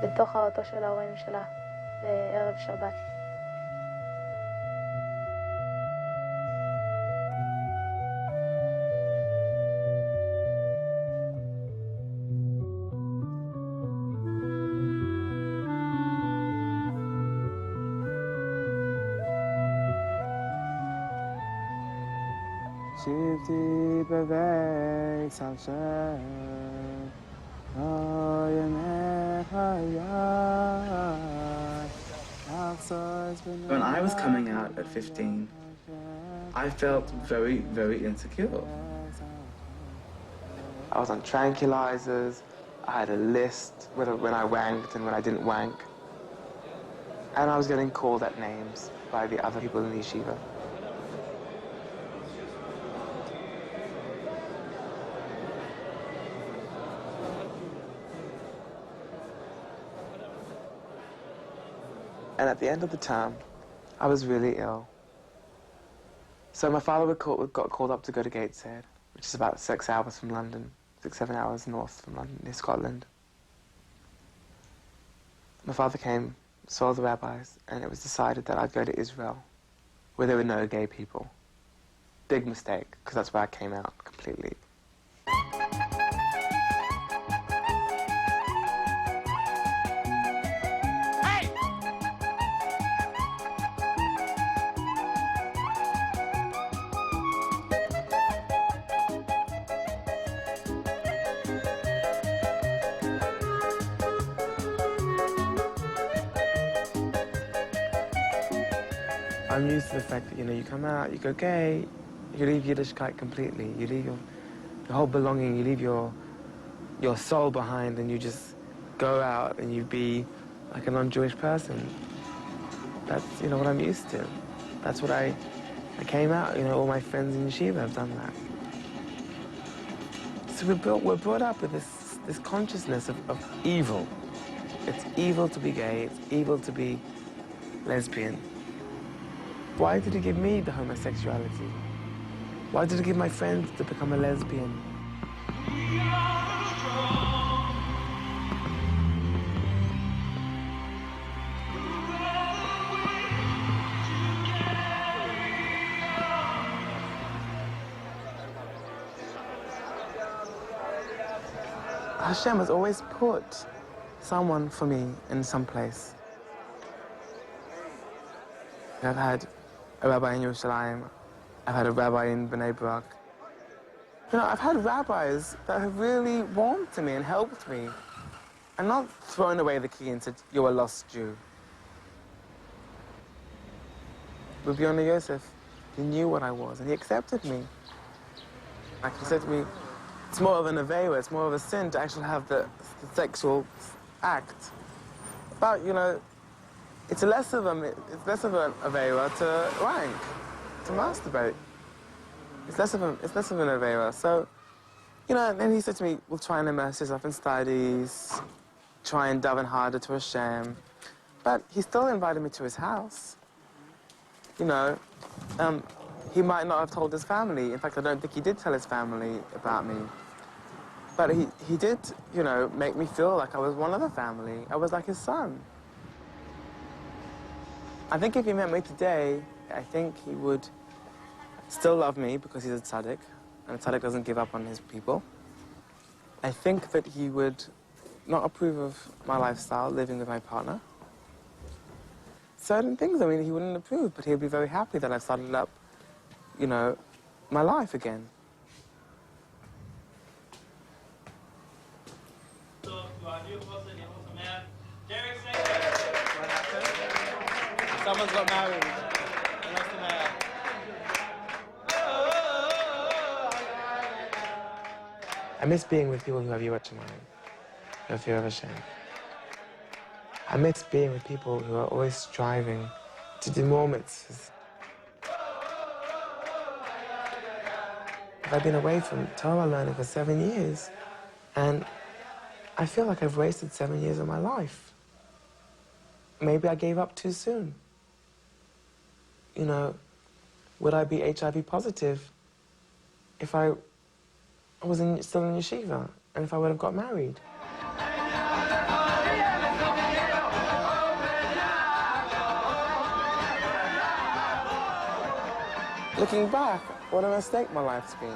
בתוך האוטו של ההורים שלה בערב שבת. שבטי בבית סלשך, When I was coming out at 15, I felt very, very insecure. I was on tranquilizers, I had a list when I wanked and when I didn't wank. And I was getting called at names by the other people in the yeshiva. And at the end of the term, I was really ill. So my father got called up to go to Gateshead, which is about 6 hours from London, 6-7 hours north from London, near Scotland. My father came, saw the rabbis, and it was decided that I'd go to Israel, where there were no gay people. Big mistake, because that's where I came out completely. I'm used to the fact that, you come out, you go gay, you leave Yiddishkeit completely. You leave your whole belonging, you leave your soul behind, and you just go out and you be like a non-Jewish person. That's, what I'm used to. That's what I came out, all my friends in yeshiva have done that. So we're brought up with this consciousness of evil. It's evil to be gay, it's evil to be lesbian. Why did he give me the homosexuality? Why did he give my friends to become a lesbian? Hashem has always put someone for me in some place. I've had a rabbi in Yerushalayim. I've had a rabbi in Bnei Brak. I've had rabbis that have really warmed to me and helped me and not thrown away the key and said, you're a lost Jew. Rabbi Yonah Yosef, he knew what I was and he accepted me. Like he said to me, it's more of an aveira, it's more of a sin to actually have the sexual act. But, it's less of an aveira to wank, to masturbate. It's less of an aveira. So, then he said to me, we'll try and immerse yourself in studies, try and daven harder to Hashem. But he still invited me to his house. He might not have told his family. In fact, I don't think he did tell his family about me. But he did, make me feel like I was one of the family. I was like his son. I think if he met me today, I think he would still love me because he's a tzaddik, and a tzaddik doesn't give up on his people. I think that he would not approve of my lifestyle, living with my partner. Certain things, he wouldn't approve, but he'd be very happy that I've started up, my life again. Someone's got married. I miss being with people who have Yirat Shamayim, who have fear of Hashem. I miss being with people who are always striving to do more mitzvahs. I've been away from Torah learning for 7 years, and I feel like I've wasted 7 years of my life. Maybe I gave up too soon. Would I be HIV positive if I was still in yeshiva and if I would have got married? Looking back, what a mistake my life's been.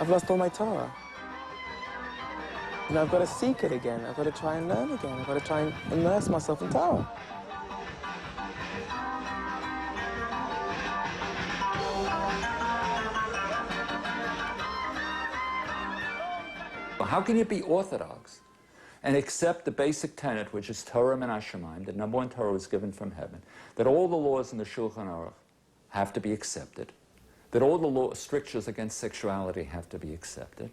I've lost all my Torah. You know, I've got to seek it again. I've got to try and learn again. I've got to try and immerse myself in Torah. How can you be orthodox and accept the basic tenet, which is Torah min hashamayim, that number one Torah was given from heaven, that all the laws in the Shulchan Aruch have to be accepted, that all the strictures against sexuality have to be accepted?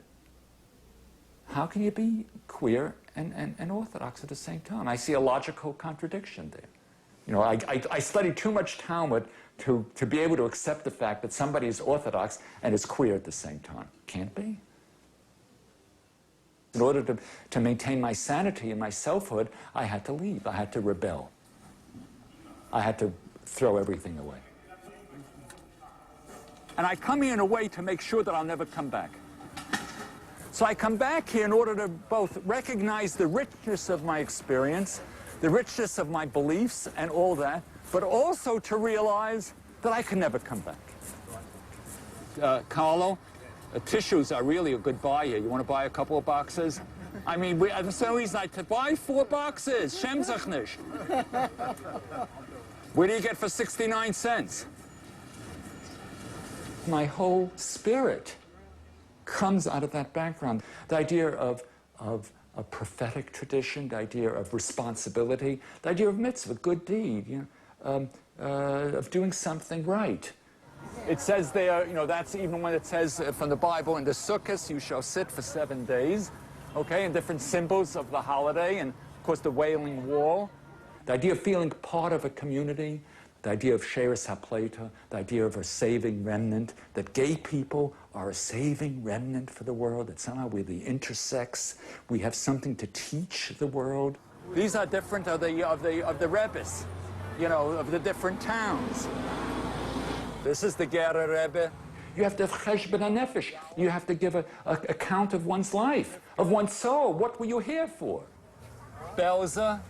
How can you be queer and orthodox at the same time? I see a logical contradiction there. You know, I studied too much Talmud to be able to accept the fact that somebody is orthodox and is queer at the same time. Can't be. In order to maintain my sanity and my selfhood, I had to leave. I had to rebel. I had to throw everything away. And I come here in a way to make sure that I'll never come back. So I come back here in order to both recognize the richness of my experience, the richness of my beliefs and all that, but also to realize that I can never come back. Carlo? Tissues are really a good buy here. You want to buy a couple of boxes? I mean, so he's like, to buy 4 boxes. Shem sich nicht. Where do you get for 69 cents? My whole spirit comes out of that background. The idea of a prophetic tradition, the idea of responsibility, the idea of mitzvah, good deed, you know, of doing something right. It says there, you know, that's even when it says from the Bible, in the Sukkot you shall sit for 7 days, okay, and different symbols of the holiday, and of course the Wailing Wall. The idea of feeling part of a community, the idea of Sheres HaPleita, the idea of a saving remnant, that gay people are a saving remnant for the world, that somehow we're the intersex, we have something to teach the world. These are different of the Rebbes, you know, of the different towns. This is the Gera Rebbe. You have to have cheshbon hanefesh. You have to give a account of one's life, of one's soul. What were you here for? Belza,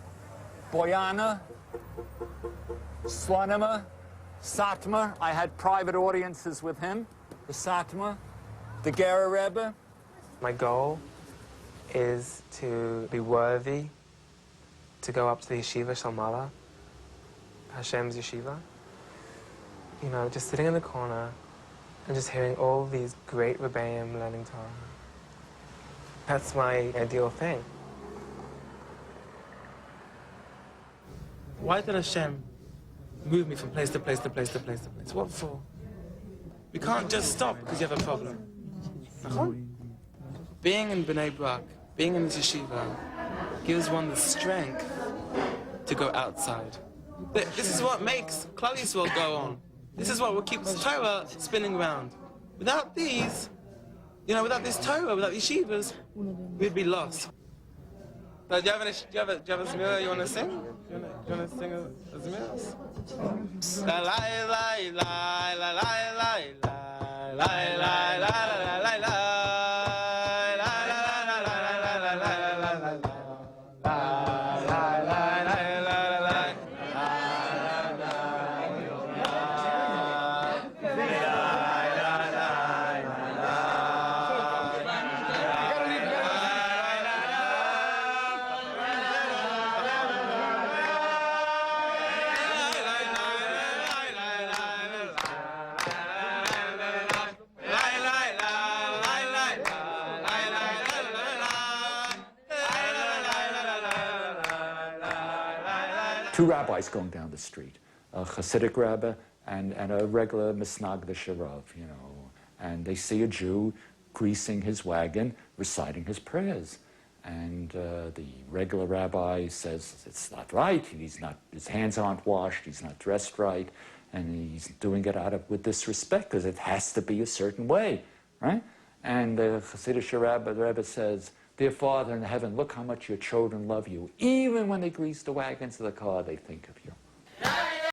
Boyana, Slonima, Satmar. I had private audiences with him. The Satmar, the Gera Rebbe. My goal is to be worthy to go up to the yeshiva Shalmala, Hashem's yeshiva. You know, just sitting in the corner and just hearing all these great Rebbeim learning Torah. That's my ideal thing. Why did Hashem move me from place to place to place to place to place? What for? We can't just stop because you have a problem. Being in Bnei Brak, being in this yeshiva, gives one the strength to go outside. This is what makes Klal Yisrael go on. This is what will keep Torah spinning around. Without these, you know, without this Torah, without these yeshivas, we'd be lost. Do you have a Zmira you want to sing? Do you want to sing a Zmira? La la la la la la la la la la la la la. Two rabbis going down the street, a Hasidic rabbi and a regular Misnag the Sharav, you know, and they see a Jew greasing his wagon, reciting his prayers. And the regular rabbi says, it's not right, his hands aren't washed, he's not dressed right, and he's doing it with disrespect, because it has to be a certain way, right? And the Hasidic rabbi, the rabbi says, dear Father in heaven, look how much your children love you. Even when they grease the wagons of the car, they think of you.